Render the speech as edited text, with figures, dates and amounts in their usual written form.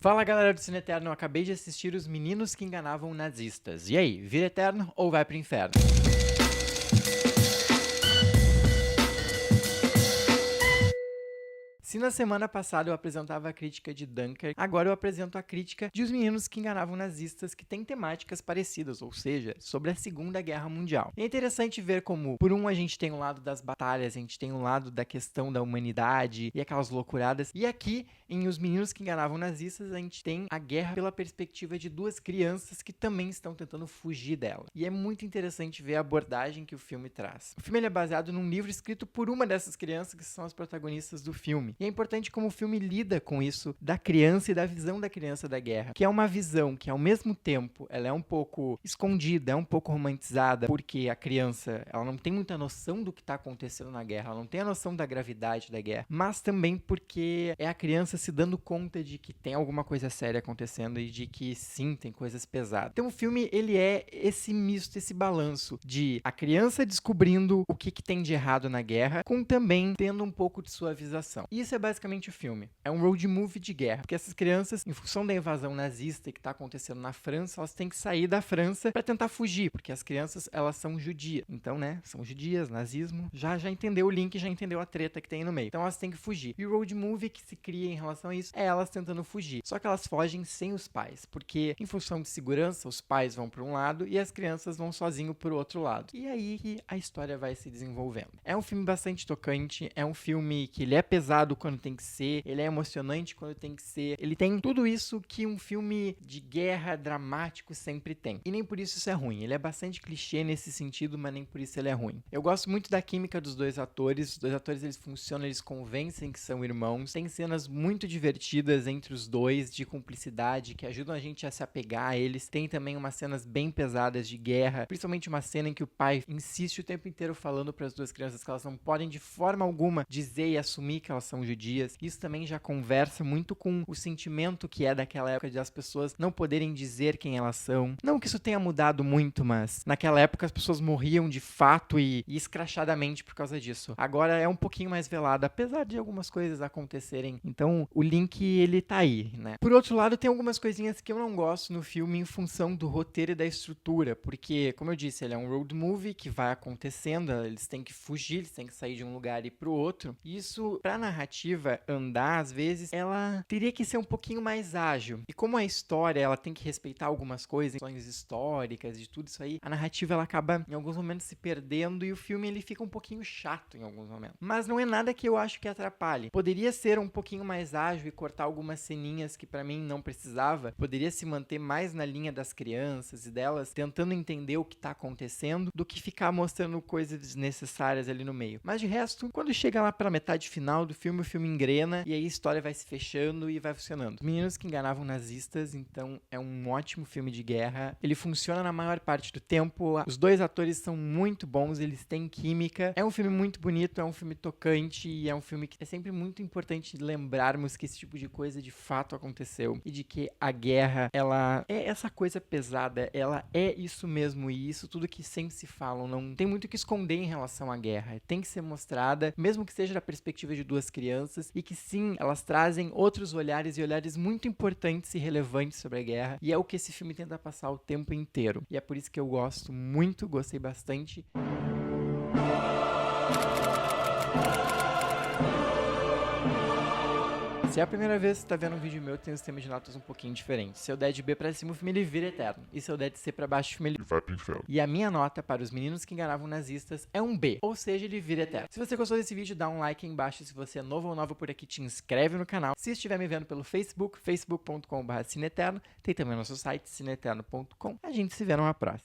Fala galera do Cine Eterno, eu acabei de assistir Os Meninos que Enganavam Nazistas. E aí, vira eterno ou vai pro inferno? Se na semana passada eu apresentava a crítica de Dunkirk, agora eu apresento a crítica de Os Meninos que Enganavam Nazistas, que tem temáticas parecidas, ou seja, sobre a Segunda Guerra Mundial. E é interessante ver como, por um, a gente tem o lado das batalhas, a gente tem o lado da questão da humanidade e aquelas loucuradas, e aqui, em Os Meninos que Enganavam Nazistas, a gente tem a guerra pela perspectiva de duas crianças que também estão tentando fugir dela. E é muito interessante ver a abordagem que o filme traz. O filme ele é baseado num livro escrito por uma dessas crianças que são as protagonistas do filme. E é importante como o filme lida com isso da criança e da visão da criança da guerra, que é uma visão que ao mesmo tempo ela é um pouco escondida, é um pouco romantizada, porque a criança ela não tem muita noção do que está acontecendo na guerra, ela não tem a noção da gravidade da guerra, mas também porque é a criança se dando conta de que tem alguma coisa séria acontecendo e de que sim, tem coisas pesadas. Então o filme ele é esse misto, esse balanço de a criança descobrindo o que tem de errado na guerra, com também tendo um pouco de suavização. E isso é basicamente o filme. É um road movie de guerra, porque essas crianças, em função da invasão nazista que está acontecendo na França, elas têm que sair da França para tentar fugir, porque as crianças, elas são judias. Então, né, são judias, nazismo, já entendeu o link, já entendeu a treta que tem no meio. Então elas têm que fugir. E o road movie que se cria em relação a isso é elas tentando fugir. Só que elas fogem sem os pais, porque em função de segurança, os pais vão para um lado e as crianças vão sozinho para o outro lado. E aí que a história vai se desenvolvendo. É um filme bastante tocante, é um filme que ele é pesado quando tem que ser, ele é emocionante quando tem que ser, ele tem tudo isso que um filme de guerra dramático sempre tem. E nem por isso é ruim, ele é bastante clichê nesse sentido, mas nem por isso ele é ruim. Eu gosto muito da química dos dois atores, os dois atores eles funcionam, eles convencem que são irmãos, tem cenas muito divertidas entre os dois, de cumplicidade, que ajudam a gente a se apegar a eles, tem também umas cenas bem pesadas de guerra, principalmente uma cena em que o pai insiste o tempo inteiro falando para as duas crianças que elas não podem de forma alguma dizer e assumir que elas são judias. Isso também já conversa muito com o sentimento que é daquela época de as pessoas não poderem dizer quem elas são. Não que isso tenha mudado muito, mas naquela época as pessoas morriam de fato e escrachadamente por causa disso. Agora é um pouquinho mais velado, apesar de algumas coisas acontecerem. Então o link ele tá aí, né? Por outro lado, tem algumas coisinhas que eu não gosto no filme em função do roteiro e da estrutura, porque, como eu disse, ele é um road movie que vai acontecendo, eles têm que fugir, eles têm que sair de um lugar e ir pro outro. E isso, pra narrativa andar, às vezes, ela teria que ser um pouquinho mais ágil. E como a história, ela tem que respeitar algumas coisas, questões históricas e tudo isso aí, a narrativa, ela acaba, em alguns momentos, se perdendo e o filme, ele fica um pouquinho chato em alguns momentos. Mas não é nada que eu acho que atrapalhe. Poderia ser um pouquinho mais ágil e cortar algumas ceninhas que pra mim não precisava. Poderia se manter mais na linha das crianças e delas tentando entender o que tá acontecendo do que ficar mostrando coisas desnecessárias ali no meio. Mas de resto, quando chega lá pela metade final do filme, o filme engrena e aí a história vai se fechando e vai funcionando. Os Meninos que Enganavam Nazistas, então é um ótimo filme de guerra. Ele funciona na maior parte do tempo. Os dois atores são muito bons, eles têm química. É um filme muito bonito, é um filme tocante e é um filme que é sempre muito importante lembrarmos que esse tipo de coisa de fato aconteceu e de que a guerra, ela é essa coisa pesada, ela é isso mesmo e isso tudo que sempre se falam, não tem muito o que esconder em relação à guerra, tem que ser mostrada, mesmo que seja da perspectiva de duas crianças e que sim, elas trazem outros olhares e olhares muito importantes e relevantes sobre a guerra e é o que esse filme tenta passar o tempo inteiro e é por isso que eu gosto muito, gostei bastante. Se é a primeira vez que você tá vendo um vídeo meu, tem um sistema de notas um pouquinho diferente. Se eu der de B pra cima, o filme ele vira eterno. E se eu der de C pra baixo, o filme ele vai pro inferno. E a minha nota para Os Meninos que Enganavam Nazistas é um B, ou seja, ele vira eterno. Se você gostou desse vídeo, dá um like aí embaixo. Se você é novo ou nova por aqui, te inscreve no canal. Se estiver me vendo pelo Facebook, facebook.com.br cineeterno, tem também o nosso site, cineeterno.com. A gente se vê numa próxima.